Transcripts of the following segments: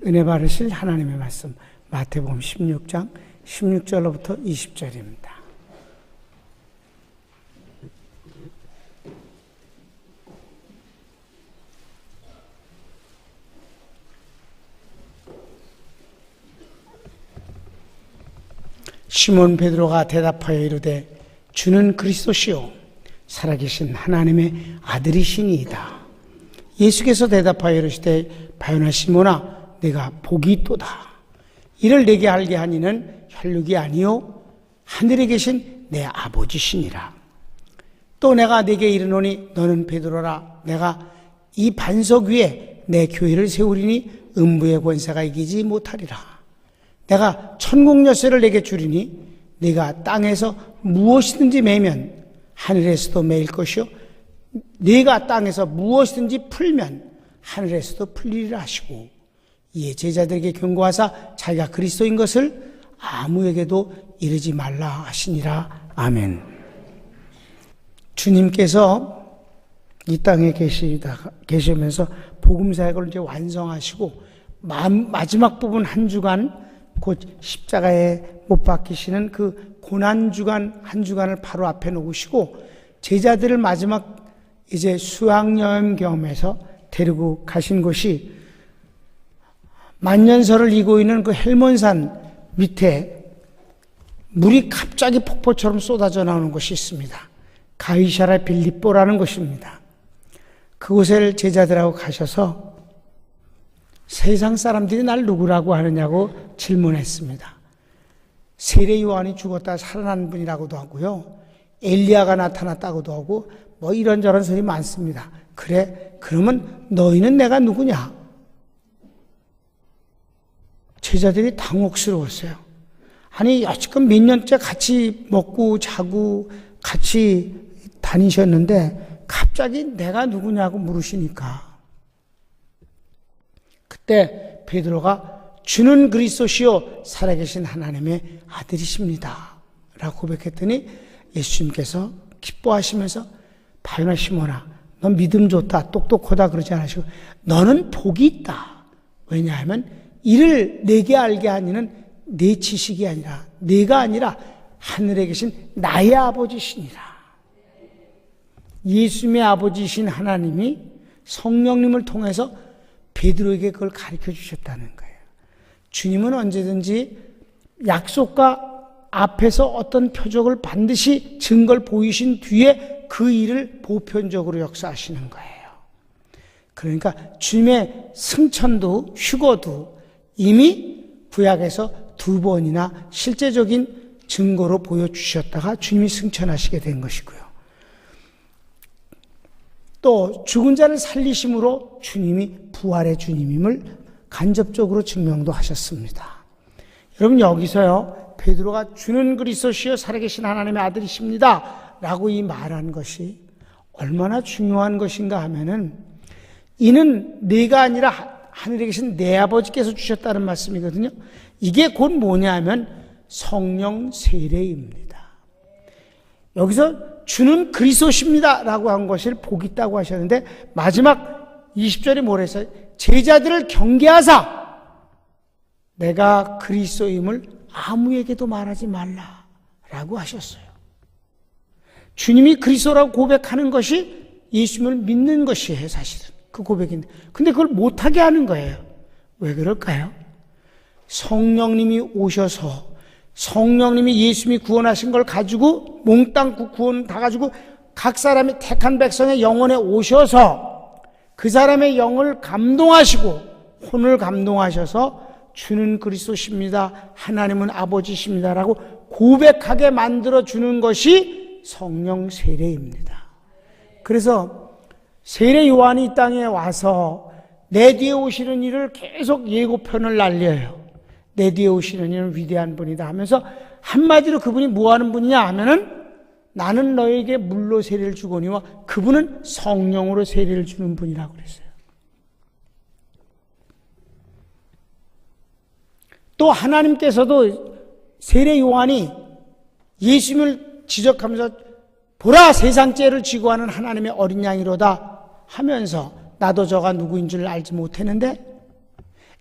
은혜 받으실 하나님의 말씀 마태복음 16장 16절로부터 20절입니다. 시몬 베드로가 대답하여 이르되 주는 그리스도시요 살아계신 하나님의 아들이시니이다. 예수께서 대답하여 이르시되 바요나 시몬아 내가 복이 있도다. 이를 내게 알게 하니는 혈육이 아니요 하늘에 계신 내 아버지시니라. 또 내가 네게 이르노니 너는 베드로라. 내가 이 반석 위에 내 교회를 세우리니 음부의 권세가 이기지 못하리라. 내가 천국 열쇠를 내게 주리니 네가 땅에서 무엇이든지 매면 하늘에서도 매일 것이요 네가 땅에서 무엇이든지 풀면 하늘에서도 풀리리라 하시고 이에 제자들에게 경고하사 자기가 그리스도인 것을 아무에게도 이르지 말라 하시니라. 아멘. 주님께서 이 땅에 계시면서 복음 사역을 이제 완성하시고 마지막 부분 한 주간 곧 십자가에 못 박히시는 그 고난 주간 한 주간을 바로 앞에 놓으시고 제자들을 마지막 이제 수학여행 겸해서 데리고 가신 곳이 만년설을 이고 있는 그 헬몬산 밑에 물이 갑자기 폭포처럼 쏟아져 나오는 곳이 있습니다. 가이사랴 빌립보라는 곳입니다. 그곳에 제자들하고 가셔서 세상 사람들이 날 누구라고 하느냐고 질문했습니다. 세례 요한이 죽었다 살아난 분이라고도 하고요. 엘리야가 나타났다고도 하고 뭐 이런저런 소리 많습니다. 그래, 그러면 너희는 내가 누구냐? 제자들이 당혹스러웠어요. 아니 여지껏 몇 년째 같이 먹고 자고 같이 다니셨는데 갑자기 내가 누구냐고 물으시니까 그때 베드로가 주는 그리스도시요 살아계신 하나님의 아들이십니다 라고 고백했더니 예수님께서 기뻐하시면서 바요나 시몬아 넌 믿음 좋다 똑똑하다 그러지 않으시고 너는 복이 있다. 왜냐하면 이를 내게 알게 하니는 내 지식이 아니라 내가 아니라 하늘에 계신 나의 아버지시니라. 예수님의 아버지이신 하나님이 성령님을 통해서 베드로에게 그걸 가르쳐 주셨다는 거예요. 주님은 언제든지 약속과 앞에서 어떤 표적을 반드시 증거를 보이신 뒤에 그 일을 보편적으로 역사하시는 거예요. 그러니까 주님의 승천도 휴거도 이미 구약에서 2번이나 실제적인 증거로 보여주셨다가 주님이 승천하시게 된 것이고요. 또 죽은 자를 살리심으로 주님이 부활의 주님임을 간접적으로 증명도 하셨습니다. 여러분 여기서요 베드로가 주는 그리스도시요 살아계신 하나님의 아들이십니다 라고 이 말한 것이 얼마나 중요한 것인가 하면은 이는 내가 아니라 하늘에 계신 내 아버지께서 주셨다는 말씀이거든요. 이게 곧 뭐냐 하면 성령 세례입니다. 여기서 주는 그리스도십니다 라고 한 것을 복 있다고 하셨는데 마지막 20절에 뭐라 했어요? 제자들을 경계하사 내가 그리스도임을 아무에게도 말하지 말라 라고 하셨어요. 주님이 그리스도라고 고백하는 것이 예수님을 믿는 것이에요. 사실은 그 고백인데 근데 그걸 못하게 하는 거예요. 왜 그럴까요? 성령님이 오셔서 성령님이 예수님이 구원하신 걸 가지고 몽땅 구원 다 가지고 각 사람이 택한 백성의 영혼에 오셔서 그 사람의 영을 감동하시고 혼을 감동하셔서 주는 그리스도십니다. 하나님은 아버지십니다라고 고백하게 만들어주는 것이 성령 세례입니다. 그래서 세례 요한이 이 땅에 와서 내 뒤에 오시는 이를 계속 예고편을 날려요. 내 뒤에 오시는 이는 위대한 분이다 하면서 한마디로 그분이 뭐 하는 분이냐 하면은 나는 너에게 물로 세례를 주거니와 그분은 성령으로 세례를 주는 분이라고 그랬어요. 또 하나님께서도 세례 요한이 예수님을 지적하면서 보라 세상 죄를 지고 하는 하나님의 어린 양이로다 하면서 나도 저가 누구인 줄 알지 못했는데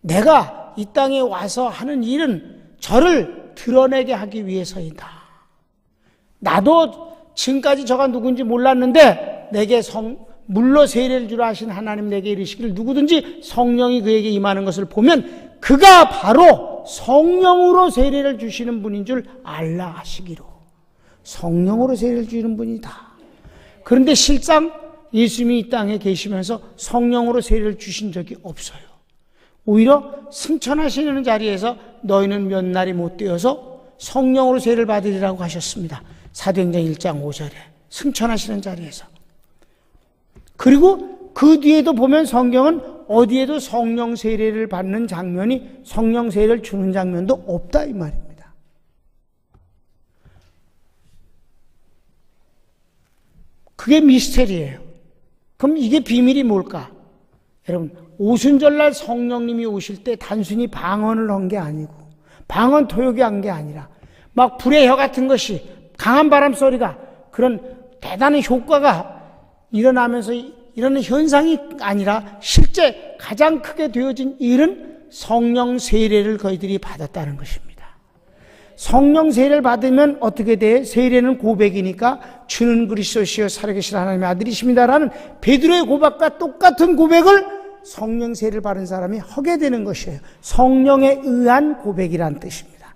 내가 이 땅에 와서 하는 일은 저를 드러내게 하기 위해서이다. 나도 지금까지 저가 누군지 몰랐는데 내게 물로 세례를 주라 하신 하나님 내게 이르시기를 누구든지 성령이 그에게 임하는 것을 보면 그가 바로 성령으로 세례를 주시는 분인 줄 알라 하시기로. 성령으로 세례를 주시는 분이다. 그런데 실상 예수님이 이 땅에 계시면서 성령으로 세례를 주신 적이 없어요. 오히려 승천하시는 자리에서 너희는 몇 날이 못 되어서 성령으로 세례를 받으리라고 하셨습니다. 사도행전 1장 5절에 승천하시는 자리에서. 그리고 그 뒤에도 보면 성경은 어디에도 성령 세례를 받는 장면이, 성령 세례를 주는 장면도 없다 이 말입니다. 그게 미스터리예요. 그럼 이게 비밀이 뭘까? 여러분, 오순절날 성령님이 오실 때 단순히 방언을 한 게 아니고, 방언 토역이 한 게 아니라 막 불의 혀 같은 것이, 강한 바람 소리가, 그런 대단한 효과가 일어나면서 이런 현상이 아니라 실제 가장 크게 되어진 일은 성령 세례를 그들이 받았다는 것입니다. 성령 세례를 받으면 어떻게 돼? 세례는 고백이니까 주는 그리스도시여 살아계신 하나님의 아들이십니다라는 베드로의 고백과 똑같은 고백을 성령 세례를 받은 사람이 하게 되는 것이에요. 성령에 의한 고백이란 뜻입니다.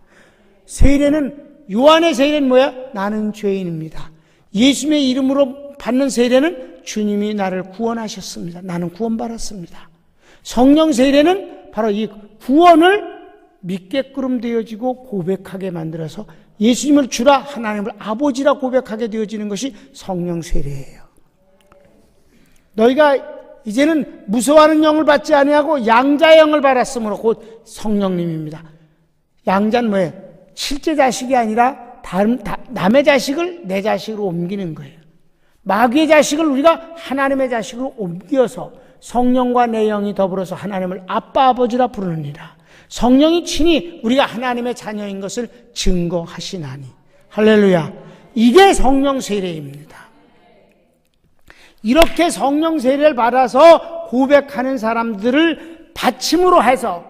세례는, 요한의 세례는 뭐야? 나는 죄인입니다. 예수님의 이름으로 받는 세례는 주님이 나를 구원하셨습니다. 나는 구원받았습니다. 성령 세례는 바로 이 구원을 믿게끔 되어지고 고백하게 만들어서 예수님을 주라, 하나님을 아버지라 고백하게 되어지는 것이 성령 세례예요. 너희가 이제는 무서워하는 영을 받지 아니하고 양자의 영을 받았으므로 곧 성령님입니다. 양자는 뭐예요? 실제 자식이 아니라 남의 자식을 내 자식으로 옮기는 거예요. 마귀의 자식을 우리가 하나님의 자식으로 옮겨서 성령과 내 영이 더불어서 하나님을 아빠 아버지라 부르느니라. 성령이 친히 우리가 하나님의 자녀인 것을 증거하시나니. 할렐루야. 이게 성령 세례입니다. 이렇게 성령 세례를 받아서 고백하는 사람들을 받침으로 해서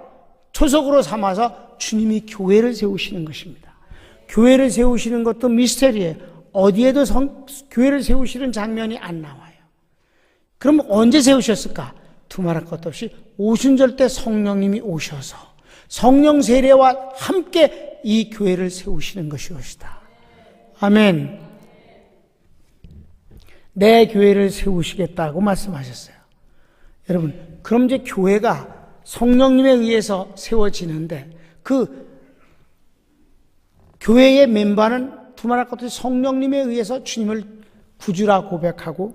초석으로 삼아서 주님이 교회를 세우시는 것입니다. 교회를 세우시는 것도 미스터리예요. 어디에도 교회를 세우시는 장면이 안 나와요. 그럼 언제 세우셨을까? 두말할 것 없이 오순절 때 성령님이 오셔서 성령 세례와 함께 이 교회를 세우시는 것이옵시다. 아멘. 내 교회를 세우시겠다고 말씀하셨어요. 여러분, 그럼 이제 교회가 성령님에 의해서 세워지는데 그 교회의 멤버는 두말할 것 없이 성령님에 의해서 주님을 구주라 고백하고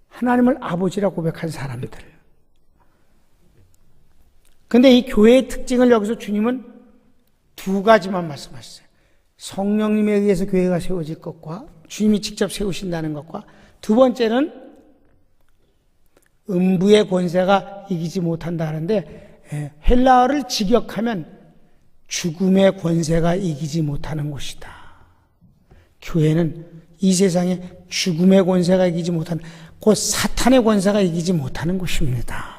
하나님을 아버지라 고백한 사람들. 그런데 이 교회의 특징을 여기서 주님은 두 가지만 말씀하셨어요. 성령님에 의해서 교회가 세워질 것과 주님이 직접 세우신다는 것과 두 번째는 음부의 권세가 이기지 못한다 하는데 헬라어를 직역하면 죽음의 권세가 이기지 못하는 곳이다. 교회는 이 세상에 죽음의 권세가 이기지 못하는, 곧 사탄의 권세가 이기지 못하는 곳입니다.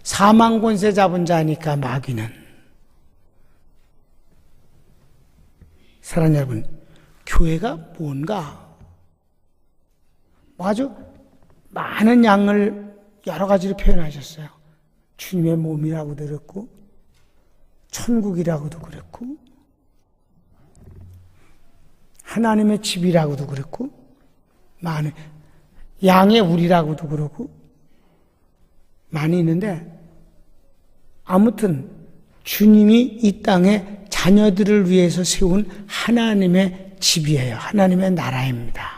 사망 권세 잡은 자니까 마귀는. 사랑하는 여러분, 교회가 뭔가? 아주 많은 양을 여러 가지로 표현하셨어요. 주님의 몸이라고도 그랬고 천국이라고도 그랬고 하나님의 집이라고도 그랬고 많은 양의 우리라고도 그러고 많이 있는데 아무튼 주님이 이 땅에 자녀들을 위해서 세운 하나님의 집이에요. 하나님의 나라입니다.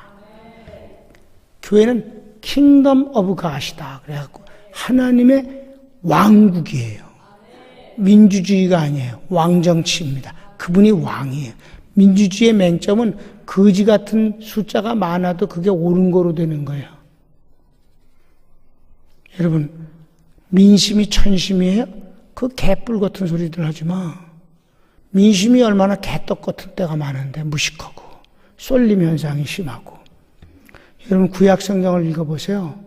교회는 킹덤 오브 갓이다. 그래갖고 하나님의 왕국이에요. 민주주의가 아니에요. 왕정치입니다. 그분이 왕이에요. 민주주의의 맹점은 거지 같은 숫자가 많아도 그게 옳은 거로 되는 거예요. 여러분, 민심이 천심이에요? 그 개뿔 같은 소리들 하지 마. 민심이 얼마나 개떡 같은 때가 많은데 무식하고 쏠림 현상이 심하고. 여러분 구약 성경을 읽어보세요.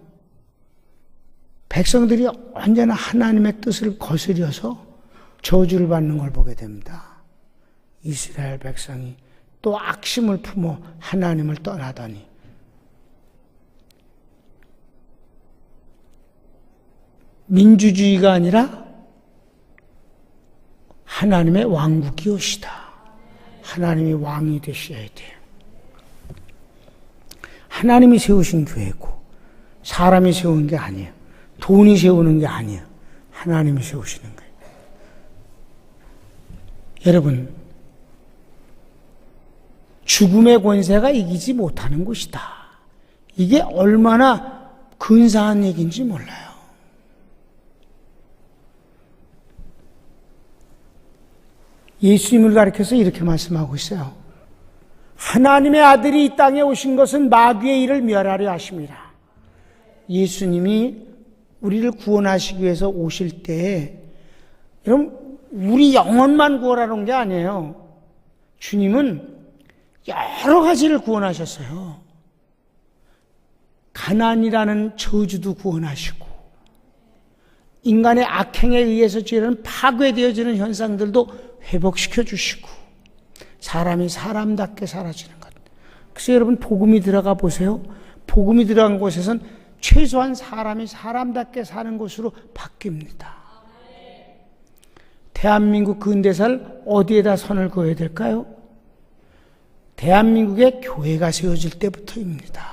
백성들이 언제나 하나님의 뜻을 거스려서 저주를 받는 걸 보게 됩니다. 이스라엘 백성이 또 악심을 품어 하나님을 떠나더니 민주주의가 아니라 하나님의 왕국이 오시다. 하나님이 왕이 되셔야 돼요. 하나님이 세우신 교회고 사람이 세운 게 아니에요. 돈이 세우는 게 아니에요. 하나님이 세우시는 거예요. 여러분, 죽음의 권세가 이기지 못하는 곳이다. 이게 얼마나 근사한 얘기인지 몰라요. 예수님을 가리켜서 이렇게 말씀하고 있어요. 하나님의 아들이 이 땅에 오신 것은 마귀의 일을 멸하려 하심이라. 예수님이 우리를 구원하시기 위해서 오실 때 여러분 우리 영혼만 구원하는 게 아니에요. 주님은 여러 가지를 구원하셨어요. 가난이라는 저주도 구원하시고 인간의 악행에 의해서 지어지는 파괴되어지는 현상들도 회복시켜 주시고 사람이 사람답게 살아지는 것. 그래서 여러분 복음이 들어가 보세요. 복음이 들어간 곳에선 최소한 사람이 사람답게 사는 곳으로 바뀝니다. 대한민국 근대사를 어디에다 선을 그어야 될까요? 대한민국에 교회가 세워질 때부터입니다.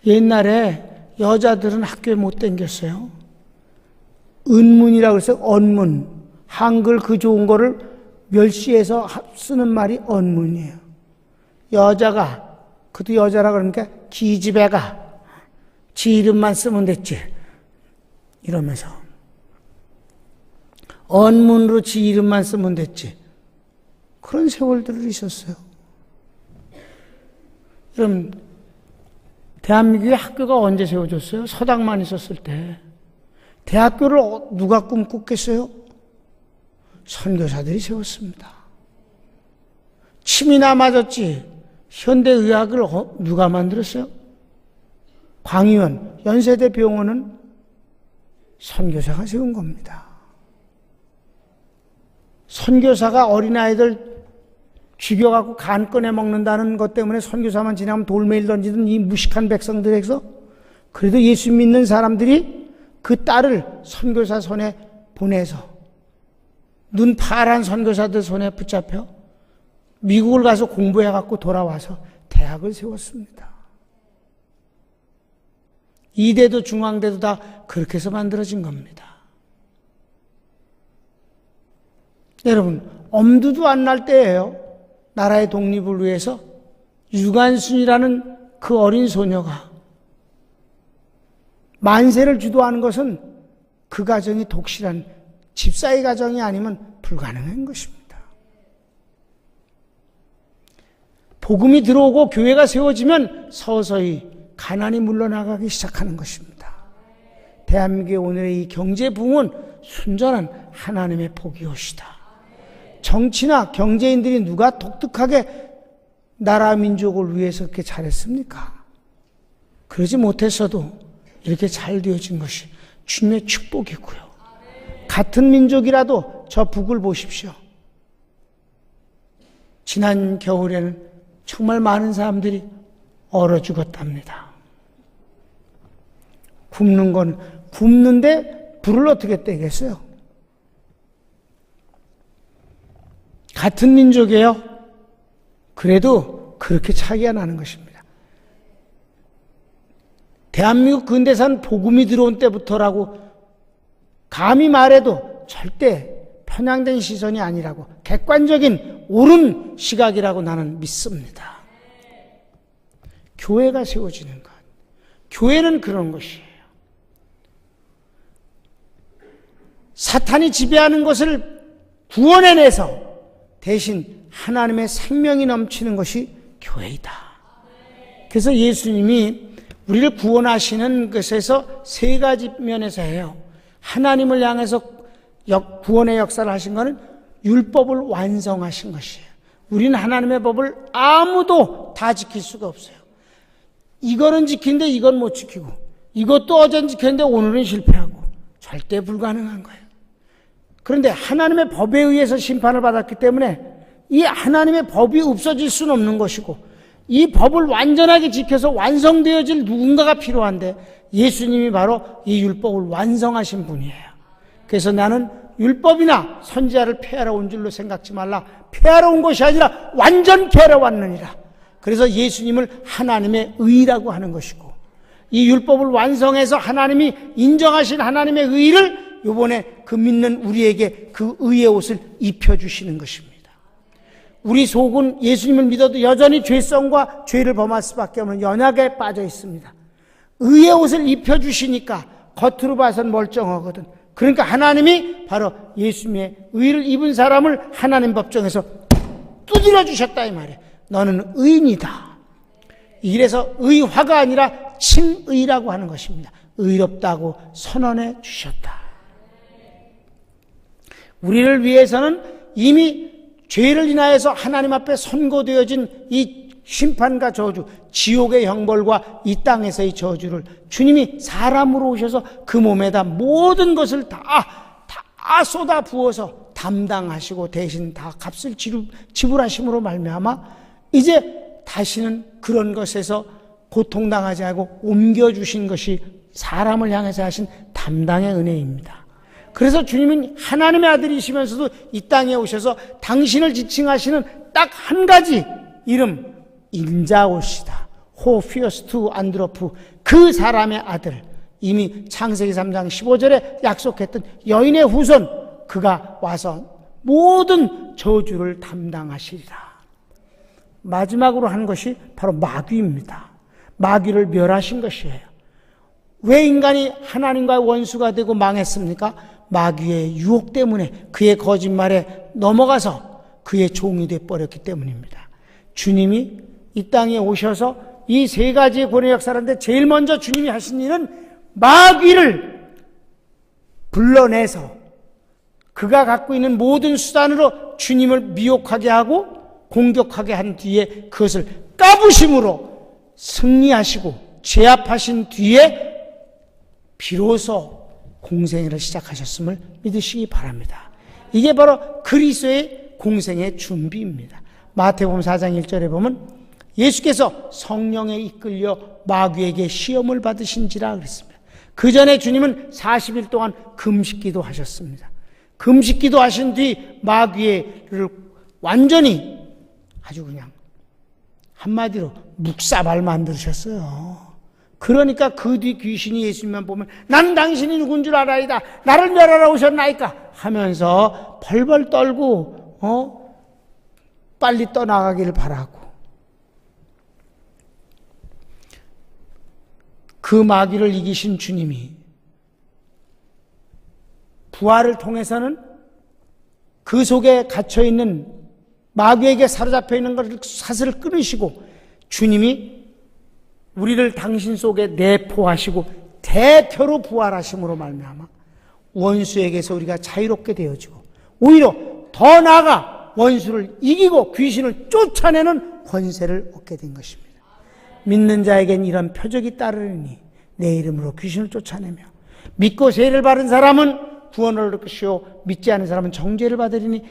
옛날에 여자들은 학교에 못 다녔어요. 은문이라고 해서 언문, 한글 그 좋은 거를 멸시해서 쓰는 말이 언문이에요. 여자가, 그것도 여자라 그러니까 기집애가 지 이름만 쓰면 됐지. 이러면서. 언문으로 지 이름만 쓰면 됐지. 그런 세월들이 있었어요. 그럼 대한민국의 학교가 언제 세워졌어요? 서당만 있었을 때. 대학교를 누가 꿈꿨겠어요? 선교사들이 세웠습니다. 침이나 맞았지. 현대의학을 누가 만들었어요? 광의원, 연세대 병원은 선교사가 세운 겁니다. 선교사가 어린아이들 죽여갖고 간 꺼내 먹는다는 것 때문에 선교사만 지나면 돌멩이를 던지던 이 무식한 백성들에서 그래도 예수 믿는 사람들이 그 딸을 선교사 손에 보내서 눈 파란 선교사들 손에 붙잡혀 미국을 가서 공부해갖고 돌아와서 대학을 세웠습니다. 이대도 중앙대도 다 그렇게 해서 만들어진 겁니다. 여러분, 엄두도 안 날 때예요. 나라의 독립을 위해서 유관순이라는 그 어린 소녀가 만세를 주도하는 것은 그 가정이 독실한 집사의 가정이 아니면 불가능한 것입니다. 복음이 들어오고 교회가 세워지면 서서히 가난이 물러나가기 시작하는 것입니다. 대한민국의 오늘의 이 경제부흥은 순전한 하나님의 복이 오시다. 정치나 경제인들이 누가 독특하게 나라 민족을 위해서 그렇게 잘했습니까? 그러지 못했어도 이렇게 잘 되어진 것이 주님의 축복이고요. 같은 민족이라도 저 북을 보십시오. 지난 겨울에는 정말 많은 사람들이 얼어 죽었답니다. 굶는 건 굶는데 불을 어떻게 떼겠어요? 같은 민족이에요. 그래도 그렇게 차이가 나는 것입니다. 대한민국 근대사는 복음이 들어온 때부터라고 감히 말해도 절대 편향된 시선이 아니라고 객관적인 옳은 시각이라고 나는 믿습니다. 교회가 세워지는 것. 교회는 그런 것이에요. 사탄이 지배하는 것을 구원해내서 대신 하나님의 생명이 넘치는 것이 교회이다. 그래서 예수님이 우리를 구원하시는 것에서 세 가지 면에서 해요. 하나님을 향해서 구원의 역사를 하신 것은 율법을 완성하신 것이에요. 우리는 하나님의 법을 아무도 다 지킬 수가 없어요. 이거는 지키는데 이건 못 지키고, 이것도 어제는 지켰는데 오늘은 실패하고 절대 불가능한 거예요. 그런데 하나님의 법에 의해서 심판을 받았기 때문에 이 하나님의 법이 없어질 수는 없는 것이고 이 법을 완전하게 지켜서 완성되어질 누군가가 필요한데 예수님이 바로 이 율법을 완성하신 분이에요. 그래서 나는 율법이나 선지자를 폐하러 온 줄로 생각지 말라. 폐하러 온 것이 아니라 완전케 하러 왔느니라. 그래서 예수님을 하나님의 의라고 하는 것이고 이 율법을 완성해서 하나님이 인정하신 하나님의 의를 이번에 그 믿는 우리에게 그 의의 옷을 입혀주시는 것입니다. 우리 속은 예수님을 믿어도 여전히 죄성과 죄를 범할 수밖에 없는 연약에 빠져 있습니다. 의의 옷을 입혀주시니까 겉으로 봐선 멀쩡하거든. 그러니까 하나님이 바로 예수님의 의를 입은 사람을 하나님 법정에서 두드려 주셨다 이 말이에요. 너는 의인이다. 이래서 의화가 아니라 칭의라고 하는 것입니다. 의롭다고 선언해 주셨다. 우리를 위해서는 이미 죄를 인하여서 하나님 앞에 선고되어진 이 심판과 저주, 지옥의 형벌과 이 땅에서의 저주를 주님이 사람으로 오셔서 그 몸에다 모든 것을 다 쏟아 부어서 담당하시고 대신 다 값을 지불하심으로 말미암아 이제 다시는 그런 것에서 고통당하지 않고 옮겨주신 것이 사람을 향해서 하신 담당의 은혜입니다. 그래서 주님은 하나님의 아들이시면서도 이 땅에 오셔서 당신을 지칭하시는 딱 한 가지 이름, 인자오시다. 호피어스투 안드로프, 그 사람의 아들, 이미 창세기 3장 15절에 약속했던 여인의 후손, 그가 와서 모든 저주를 담당하시리라. 마지막으로 한 것이 바로 마귀입니다. 마귀를 멸하신 것이에요. 왜 인간이 하나님과의 원수가 되고 망했습니까? 마귀의 유혹 때문에, 그의 거짓말에 넘어가서 그의 종이 되어버렸기 때문입니다. 주님이 이 땅에 오셔서 이 세 가지의 구원의 역사라는데 제일 먼저 주님이 하신 일은 마귀를 불러내서 그가 갖고 있는 모든 수단으로 주님을 미혹하게 하고 공격하게 한 뒤에 그것을 까부심으로 승리하시고 제압하신 뒤에 비로소 공생애를 시작하셨음을 믿으시기 바랍니다. 이게 바로 그리스도의 공생의 준비입니다. 마태복음 4장 1절에 보면 예수께서 성령에 이끌려 마귀에게 시험을 받으신지라 그랬습니다. 그 전에 주님은 40일 동안 금식기도 하셨습니다. 금식기도 하신 뒤 마귀를 완전히 아주 그냥 한마디로 묵사발 만드셨어요. 그러니까 그 뒤 귀신이 예수님만 보면 나는 당신이 누군 줄 알아이다. 나를 멸하러 오셨나이까 하면서 벌벌 떨고 빨리 떠나가기를 바라고 그 마귀를 이기신 주님이 부활을 통해서는 그 속에 갇혀있는 마귀에게 사로잡혀 있는 것을 사슬을 끊으시고 주님이 우리를 당신 속에 내포하시고 대표로 부활하심으로 말미암아 원수에게서 우리가 자유롭게 되어지고 오히려 더 나아가 원수를 이기고 귀신을 쫓아내는 권세를 얻게 된 것입니다. 믿는 자에겐 이런 표적이 따르니 내 이름으로 귀신을 쫓아내며 믿고 세례를 받은 사람은 구원을 얻을 것이요 믿지 않은 사람은 정죄를 받으리니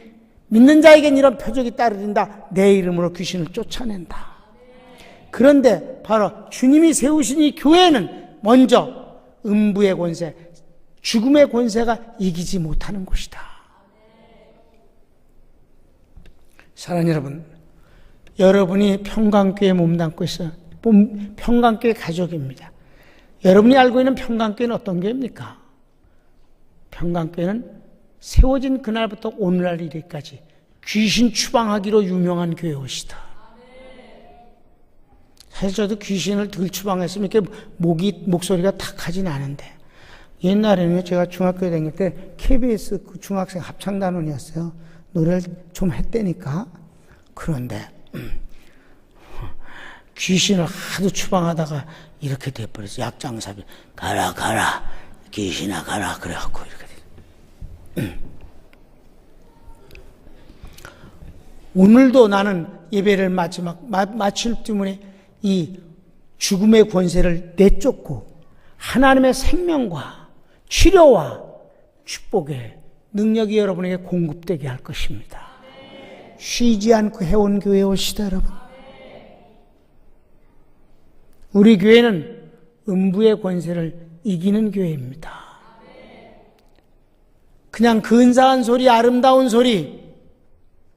믿는 자에겐 이런 표적이 따르린다. 내 이름으로 귀신을 쫓아낸다. 그런데 바로 주님이 세우신 이 교회는 먼저 음부의 권세, 죽음의 권세가 이기지 못하는 곳이다. 사랑하는 여러분, 여러분이 평강교회에 몸담고 있어요. 평강교회 가족입니다. 여러분이 알고 있는 평강교회는 어떤 교회입니까? 평강교회는 세워진 그날부터 오늘날 이르기까지 귀신 추방하기로 유명한 교회이시다. 사실 저도 귀신을 덜 추방했으면 이렇게 목소리가 탁하진 않은데 옛날에는 제가 중학교에 다닐 때 KBS 그 중학생 합창단원이었어요. 노래를 좀 했다니까. 그런데 귀신을 하도 추방하다가 이렇게 돼버렸어. 약장사비 가라 귀신아 가라 그래갖고 이렇게 돼. 오늘도 나는 예배를 마칠 때문에 이 죽음의 권세를 내쫓고 하나님의 생명과 치료와 축복의 능력이 여러분에게 공급되게 할 것입니다. 쉬지 않고 해온 교회에 오시다 여러분. 우리 교회는 음부의 권세를 이기는 교회입니다. 그냥 근사한 소리, 아름다운 소리,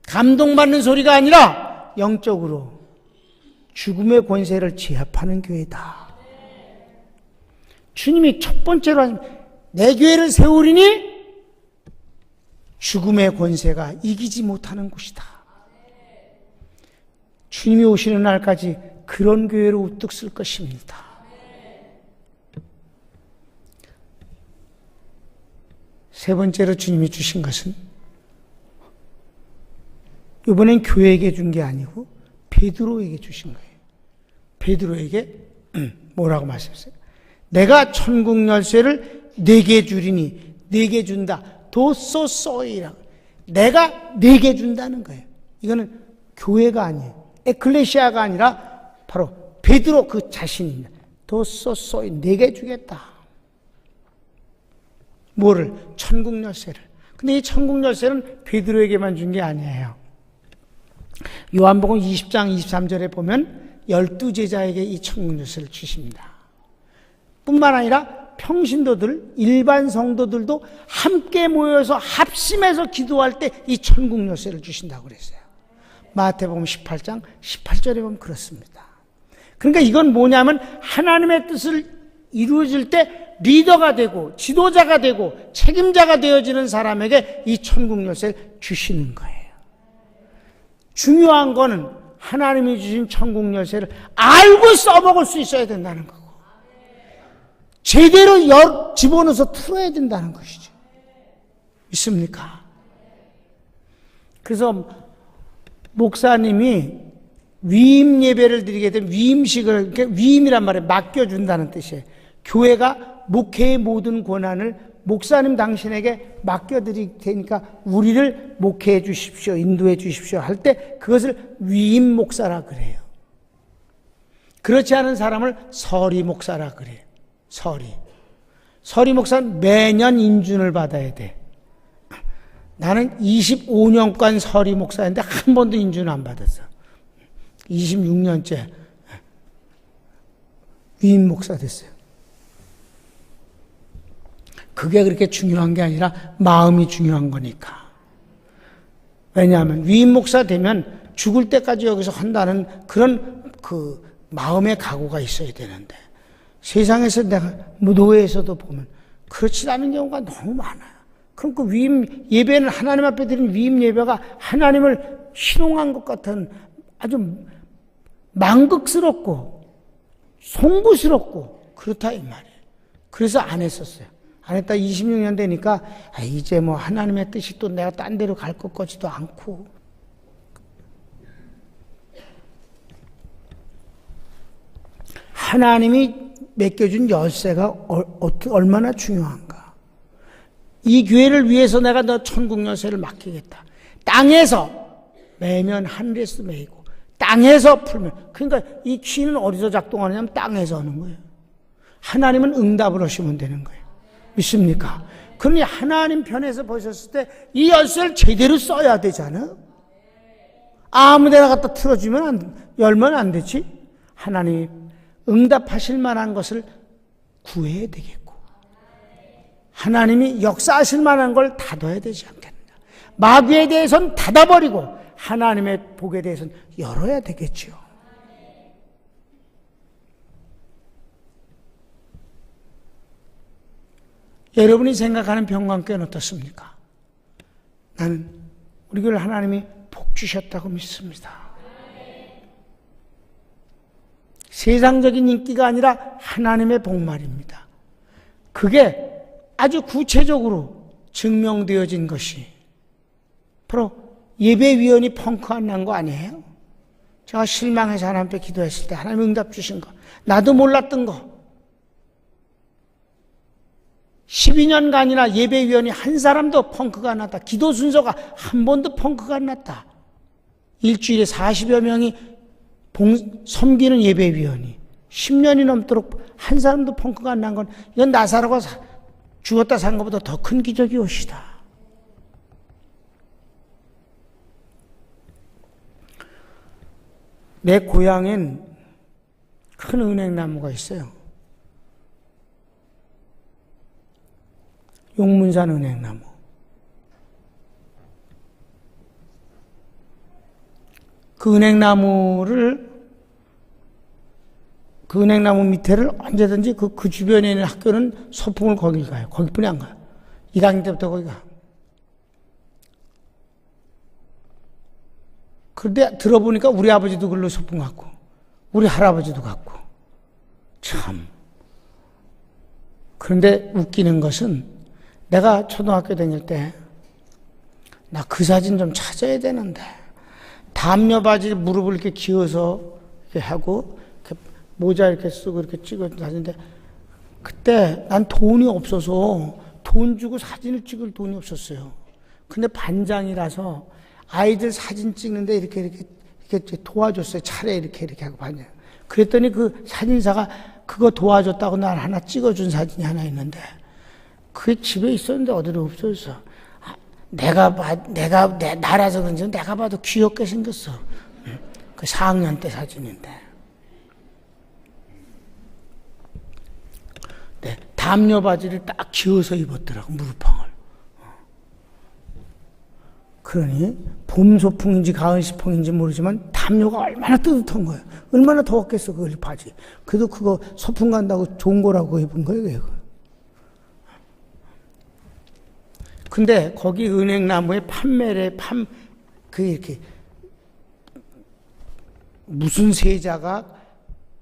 감동받는 소리가 아니라 영적으로 죽음의 권세를 제압하는 교회다. 주님이 첫 번째로 하십니다. 내 교회를 세우리니 죽음의 권세가 이기지 못하는 곳이다. 주님이 오시는 날까지 그런 교회로 우뚝 쓸 것입니다. 세 번째로 주님이 주신 것은 이번엔 교회에게 준 게 아니고 베드로에게 주신 거예요. 베드로에게 뭐라고 말씀하셨어요? 내가 천국 열쇠를 네게 주리니, 네게 준다. 도소소이라고. 내가 네게 준다는 거예요. 이거는 교회가 아니에요. 에클레시아가 아니라 바로 베드로 그 자신입니다. 도소소이, 네게 주겠다. 뭐를? 천국 열쇠를. 근데 이 천국 열쇠는 베드로에게만 준 게 아니에요. 요한복음 20장 23절에 보면 12제자에게 이 천국 열쇠를 주십니다. 뿐만 아니라 평신도들, 일반 성도들도 함께 모여서 합심해서 기도할 때 이 천국 열쇠를 주신다고 그랬어요. 마태복음 18장 18절에 보면 그렇습니다. 그러니까 이건 뭐냐면 하나님의 뜻을 이루어질 때 리더가 되고 지도자가 되고 책임자가 되어지는 사람에게 이 천국 열쇠를 주시는 거예요. 중요한 거는 하나님이 주신 천국 열쇠를 알고 써먹을 수 있어야 된다는 거고 제대로 집어넣어서 틀어야 된다는 것이죠. 믿습니까? 그래서 목사님이 위임 예배를 드리게 되면 위임식을, 위임이란 말에 맡겨준다는 뜻이에요. 교회가 목회의 모든 권한을 목사님 당신에게 맡겨드릴 테니까 우리를 목회해 주십시오, 인도해 주십시오 할 때 그것을 위임 목사라 그래요. 그렇지 않은 사람을 서리 목사라 그래요. 서리 목사는 매년 인준을 받아야 돼. 나는 25년간 서리 목사인데 한 번도 인준을 안 받았어. 26년째 위임 목사 됐어요. 그게 그렇게 중요한 게 아니라 마음이 중요한 거니까. 왜냐하면 위임 목사 되면 죽을 때까지 여기서 한다는 그런 그 마음의 각오가 있어야 되는데 세상에서 내가 노예에서도 보면 그렇지 않은 경우가 너무 많아요. 그럼 그 위임 예배는 하나님 앞에 드린 위임 예배가 하나님을 희롱한 것 같은 아주 망극스럽고 송구스럽고 그렇다 이 말이에요. 그래서 안 했었어요. 안 했다 26년 되니까 이제 뭐 하나님의 뜻이 또 내가 딴 데로 갈 것 같지도 않고 하나님이 맡겨준 열쇠가 얼마나 중요한가. 이 교회를 위해서 내가 너 천국 열쇠를 맡기겠다. 땅에서 매면 하늘에서 매이고 땅에서 풀면, 그러니까 이 키는 어디서 작동하느냐면 땅에서 하는 거예요. 하나님은 응답을 하시면 되는 거예요. 믿습니까? 그러니 하나님 편에서 보셨을 때 이 열쇠를 제대로 써야 되잖아. 아무 데나 갖다 틀어주면 열면 안 되지. 하나님 응답하실 만한 것을 구해야 되겠고 하나님이 역사하실 만한 걸 닫아야 되지 않겠느냐. 마귀에 대해서는 닫아버리고 하나님의 복에 대해서는 열어야 되겠죠. 여러분이 생각하는 평강교회는 어떻습니까? 나는 우리 교회를 하나님이 복 주셨다고 믿습니다. 세상적인 인기가 아니라 하나님의 복말입니다. 그게 아주 구체적으로 증명되어진 것이 바로 예배위원이 펑크 안 난 거 아니에요? 제가 실망해서 하나님 앞에 기도했을 때 하나님 응답 주신 거, 나도 몰랐던 거. 12년간이나 예배위원이 한 사람도 펑크가 안 났다. 기도 순서가 한 번도 펑크가 안 났다. 일주일에 40여 명이 섬기는 예배위원이 10년이 넘도록 한 사람도 펑크가 안 난 건 이건 나사로가 죽었다 산 것보다 더 큰 기적이 오시다. 내 고향엔 큰 은행나무가 있어요. 용문산 은행나무. 그 은행나무 밑에를 언제든지 그 주변에 있는 학교는 소풍을 거길 가요. 거기뿐이 안 가요. 1학년 때부터 거기 가. 그런데 들어보니까 우리 아버지도 글로 소풍 갔고, 우리 할아버지도 갔고, 참. 그런데 웃기는 것은 내가 초등학교 다닐 때, 나 그 사진 좀 찾아야 되는데, 담요 바지 무릎을 이렇게 기어서 이렇게 하고, 이렇게 모자 이렇게 쓰고 이렇게 찍어 사진인데, 그때 난 돈이 없어서 돈 주고 사진을 찍을 돈이 없었어요. 근데 반장이라서 아이들 사진 찍는데 이렇게 도와줬어요. 차례 이렇게 하고 반장. 그랬더니 그 사진사가 그거 도와줬다고 날 하나 찍어준 사진이 하나 있는데, 그게 집에 있었는데 어디로 없어졌어. 나라서 그런지 내가 봐도 귀엽게 생겼어. 그 4학년 때 사진인데. 네, 담요 바지를 딱 기어서 입었더라고, 무릎팍을. 그러니 봄 소풍인지 가을 소풍인지 모르지만 담요가 얼마나 뜨뜻한 거예요. 얼마나 더웠겠어, 그 바지. 그래도 그거 소풍 간다고 좋은 거라고 입은 거예요. 근데 거기 은행나무에 이렇게 무슨 세자가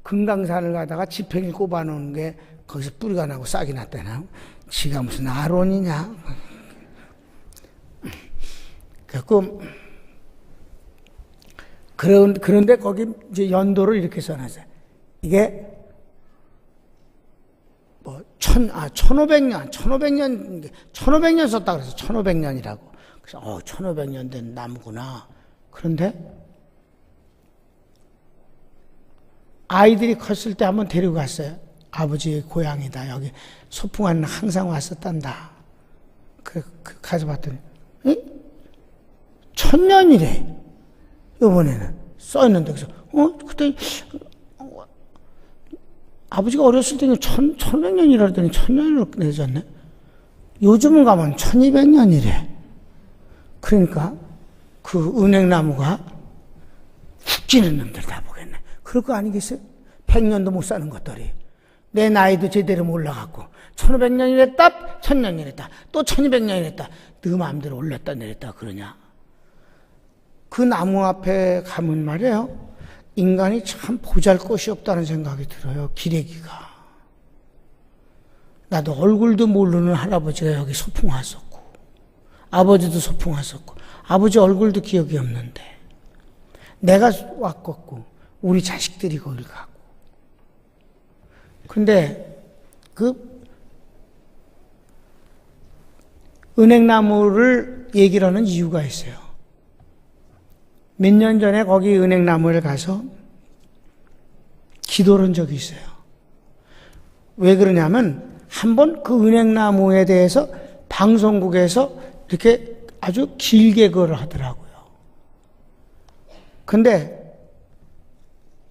금강산을 가다가 지팽이 꼽아놓은 게 거기서 뿌리가 나고 싹이 났다나. 지가 무슨 아론이냐. 그런데 거기 이제 연도를 이렇게 써놨어요. 이게 1500년 썼다 그래서 1500년이라고. 그래서 1500년 된 나무구나. 그런데 아이들이 컸을 때 한번 데리고 갔어요. 아버지의 고향이다. 여기 소풍하는 항상 왔었단다. 가서 봤더니 1000년이래. 이번에는 써있는데, 그래서 그때 아버지가 어렸을 때는 1100년이라더니 1000년으로 내졌네. 요즘은 가면 1200년이래. 그러니까 그 은행나무가 훅 찌는 놈들 다 보겠네. 그럴 거 아니겠어요? 100년도 못 사는 것들이. 내 나이도 제대로 몰라갖고 1500년이랬다, 1000년이랬다, 또 1200년이랬다. 너 마음대로 올렸다 내렸다 그러냐. 그 나무 앞에 가면 말이에요, 인간이 참 보잘것이 없다는 생각이 들어요. 기레기가. 나도 얼굴도 모르는 할아버지가 여기 소풍 왔었고, 아버지도 소풍 왔었고, 아버지 얼굴도 기억이 없는데 내가 왔겠고 우리 자식들이 거길 가고. 근데 그 은행나무를 얘기를 하는 이유가 있어요. 몇 년 전에 거기 은행나무를 가서 기도를 한 적이 있어요. 왜 그러냐면 한번 그 은행나무에 대해서 방송국에서 이렇게 아주 길게 그걸 하더라고요. 근데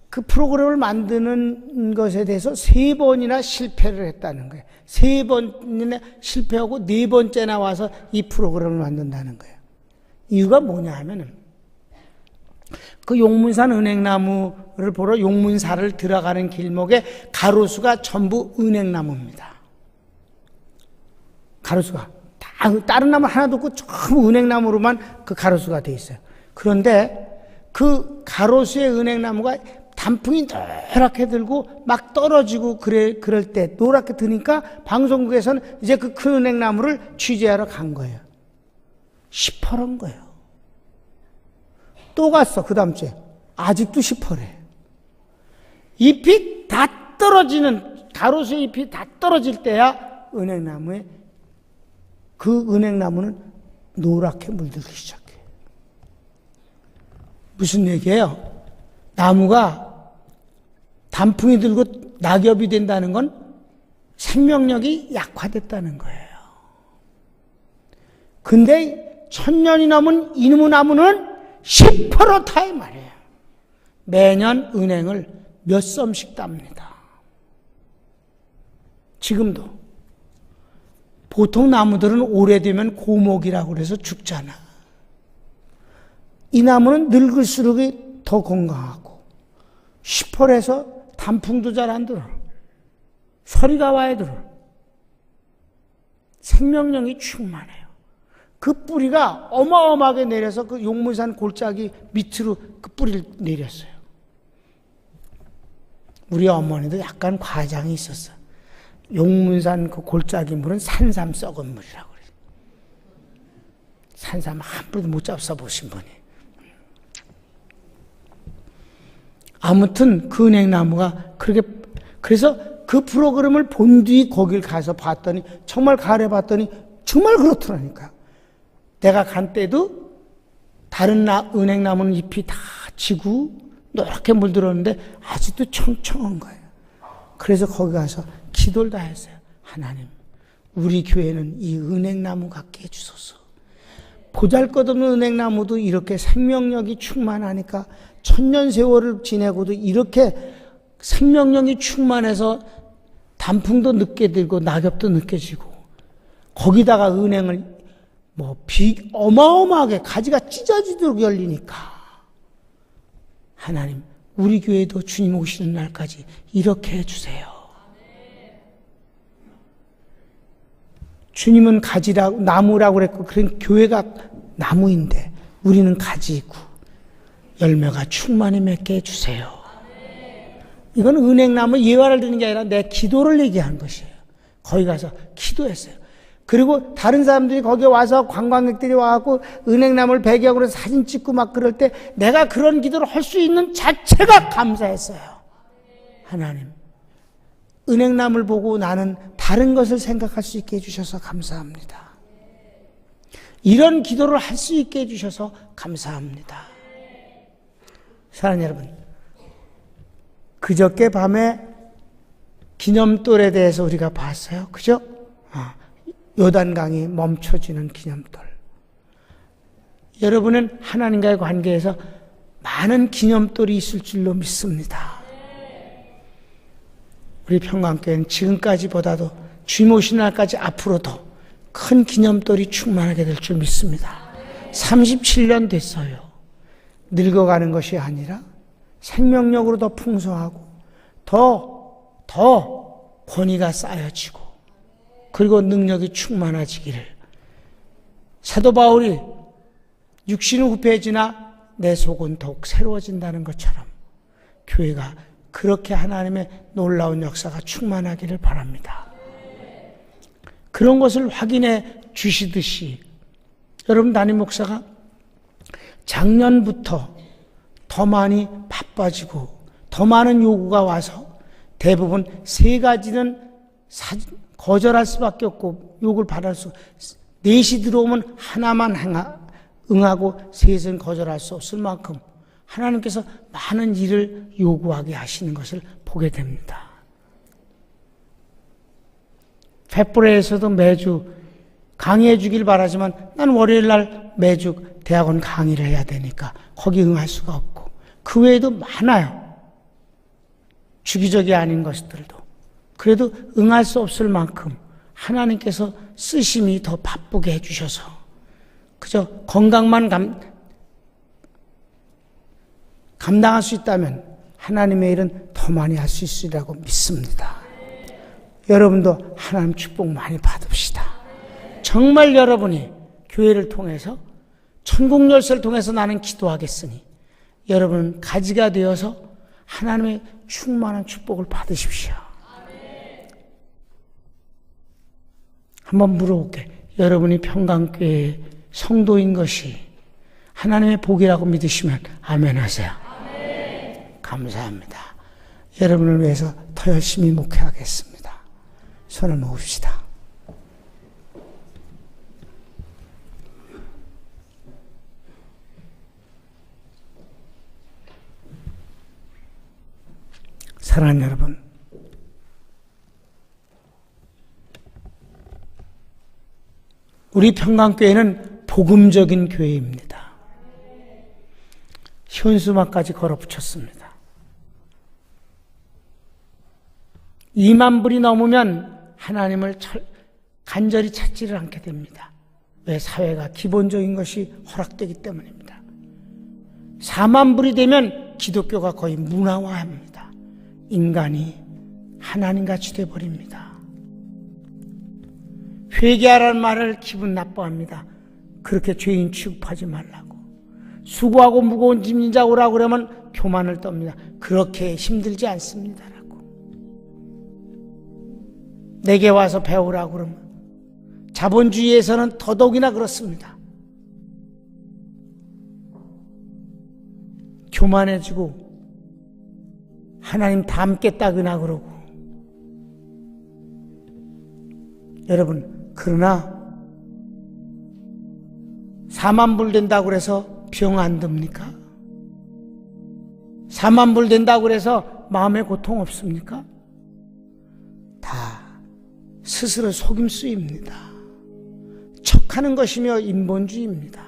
그 프로그램을 만드는 것에 대해서 3번이나 실패를 했다는 거예요. 3번이나 실패하고 4번째 나와서 이 프로그램을 만든다는 거예요. 이유가 뭐냐 하면은 그 용문산 은행나무를 보러 용문사를 들어가는 길목에 가로수가 전부 은행나무입니다. 가로수가 다른 나무 하나도 없고 전부 은행나무로만 그 가로수가 돼 있어요. 그런데 그 가로수의 은행나무가 단풍이 노랗게 들고 막 떨어지고 그럴 때 노랗게 드니까 방송국에서는 이제 그 큰 은행나무를 취재하러 간 거예요. 시퍼런 거예요. 또 갔어, 그 다음 주에. 아직도 시퍼래. 잎이 다 떨어지는, 가로수의 잎이 다 떨어질 때야 은행나무에, 그 은행나무는 노랗게 물들기 시작해. 무슨 얘기예요? 나무가 단풍이 들고 낙엽이 된다는 건 생명력이 약화됐다는 거예요. 근데 1000년이 넘은 이누무 나무는 10%다 이 말이에요. 매년 은행을 몇 섬씩 땁니다. 지금도 보통 나무들은 오래되면 고목이라고 그래서 죽잖아. 이 나무는 늙을수록 더 건강하고 시퍼래서 단풍도 잘 안 들어. 서리가 와야 들어. 생명력이 충만해요. 그 뿌리가 어마어마하게 내려서 그 용문산 골짜기 밑으로 그 뿌리를 내렸어요. 우리 어머니도 약간 과장이 있었어. 용문산 그 골짜기 물은 산삼 썩은 물이라고 그래요. 산삼 한 뿌리도 못 잡숴 보신 분이. 아무튼 그 은행나무가 그렇게, 그래서 그 프로그램을 본 뒤 거길 가서 봤더니, 정말 가래 봤더니 정말 그렇더라니까. 내가 간 때도 다른 은행나무는 잎이 다 지고 노랗게 물들었는데 아직도 청청한 거예요. 그래서 거기 가서 기도를 다 했어요. 하나님, 우리 교회는 이 은행나무 같게 해주소서. 보잘것없는 은행나무도 이렇게 생명력이 충만하니까 1000년 세월을 지내고도 이렇게 생명력이 충만해서 단풍도 늦게 들고 낙엽도 늦게 지고, 거기다가 은행을 어마어마하게 가지가 찢어지도록 열리니까, 하나님, 우리 교회도 주님 오시는 날까지 이렇게 해주세요. 주님은 가지라고, 나무라고 그랬고, 그런 교회가 나무인데 우리는 가지이고 열매가 충만히 맺게 해주세요. 이건 은행나무 예화를 드는 게 아니라 내 기도를 얘기한 것이에요. 거기 가서 기도했어요. 그리고 다른 사람들이 거기에 와서, 관광객들이 와갖고 은행나무를 배경으로 사진 찍고 막 그럴 때 내가 그런 기도를 할 수 있는 자체가 감사했어요. 하나님, 은행나무를 보고 나는 다른 것을 생각할 수 있게 해주셔서 감사합니다. 이런 기도를 할 수 있게 해주셔서 감사합니다. 사랑하는 여러분, 그저께 밤에 기념돌에 대해서 우리가 봤어요. 그죠? 요단강이 멈춰지는 기념돌. 여러분은 하나님과의 관계에서 많은 기념돌이 있을 줄로 믿습니다. 우리 평강교회는 지금까지보다도 주님 오시는 날까지 앞으로 더 큰 기념돌이 충만하게 될 줄 믿습니다. 37년 됐어요. 늙어가는 것이 아니라 생명력으로 더 풍성하고 더 권위가 쌓여지고, 그리고 능력이 충만해지기를. 사도 바울이 육신은 후패해지나 내 속은 더욱 새로워진다는 것처럼 교회가 그렇게 하나님의 놀라운 역사가 충만하기를 바랍니다. 그런 것을 확인해 주시듯이 여러분, 담임 목사가 작년부터 더 많이 바빠지고 더 많은 요구가 와서 대부분 3가지는 거절할 수밖에 없고 요구를 받을 수, 4시 들어오면 하나만 응하고 3시는 거절할 수 없을 만큼 하나님께서 많은 일을 요구하게 하시는 것을 보게 됩니다. 펫브레에서도 매주 강의해 주길 바라지만 난 월요일 날 매주 대학원 강의를 해야 되니까 거기 응할 수가 없고, 그 외에도 많아요. 주기적이 아닌 것들도. 그래도 응할 수 없을 만큼 하나님께서 쓰심이 더 바쁘게 해주셔서 그저 건강만 감당할 수 있다면 하나님의 일은 더 많이 할 수 있으리라고 믿습니다. 여러분도 하나님 축복 많이 받읍시다. 정말 여러분이 교회를 통해서, 천국 열쇠를 통해서 나는 기도하겠으니 여러분은 가지가 되어서 하나님의 충만한 축복을 받으십시오. 한번 물어볼게. 여러분이 평강교회 성도인 것이 하나님의 복이라고 믿으시면 아멘 하세요. 감사합니다. 여러분을 위해서 더 열심히 목회하겠습니다. 손을 모읍시다. 사랑하는 여러분, 우리 평강교회는 복음적인 교회입니다. 현수막까지 걸어붙였습니다. 2만 불이 넘으면 하나님을 간절히 찾지를 않게 됩니다. 왜? 사회가 기본적인 것이 허락되기 때문입니다. 4만 불이 되면 기독교가 거의 문화화합니다. 인간이 하나님같이 되어버립니다. 회개하라는 말을 기분 나빠합니다. 그렇게 죄인 취급하지 말라고. 수고하고 무거운 짐진 자 오라고 그러면 교만을 떱니다. 그렇게 힘들지 않습니다라고. 내게 와서 배우라고 그러면, 자본주의에서는 더더욱이나 그렇습니다. 교만해지고 하나님 닮겠다그나 그러고. 여러분, 그러나 4만 불 된다고 그래서 병 안 듭니까? 4만 불 된다고 그래서 마음에 고통 없습니까? 다 스스로 속임수입니다. 척하는 것이며 인본주의입니다.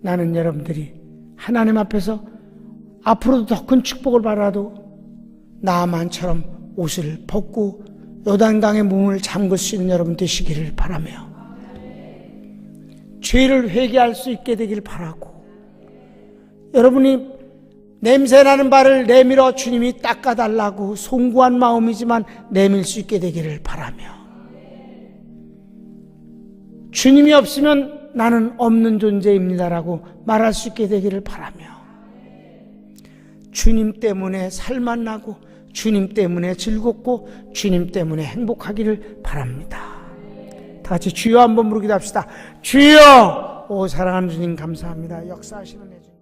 나는 여러분들이 하나님 앞에서 앞으로도 더 큰 축복을 받아도 나만처럼 옷을 벗고 요단강의 문을 잠글 수 있는 여러분 되시기를 바라며, 죄를 회개할 수 있게 되길 바라고, 여러분이 냄새나는 발을 내밀어 주님이 닦아달라고 송구한 마음이지만 내밀 수 있게 되기를 바라며, 주님이 없으면 나는 없는 존재입니다라고 말할 수 있게 되기를 바라며, 주님 때문에 살만 나고 주님 때문에 즐겁고 주님 때문에 행복하기를 바랍니다. 다 같이 주여 한번 부르기도 합시다. 주여! 오 사랑하는 주님 감사합니다. 역사하시는 내 주님.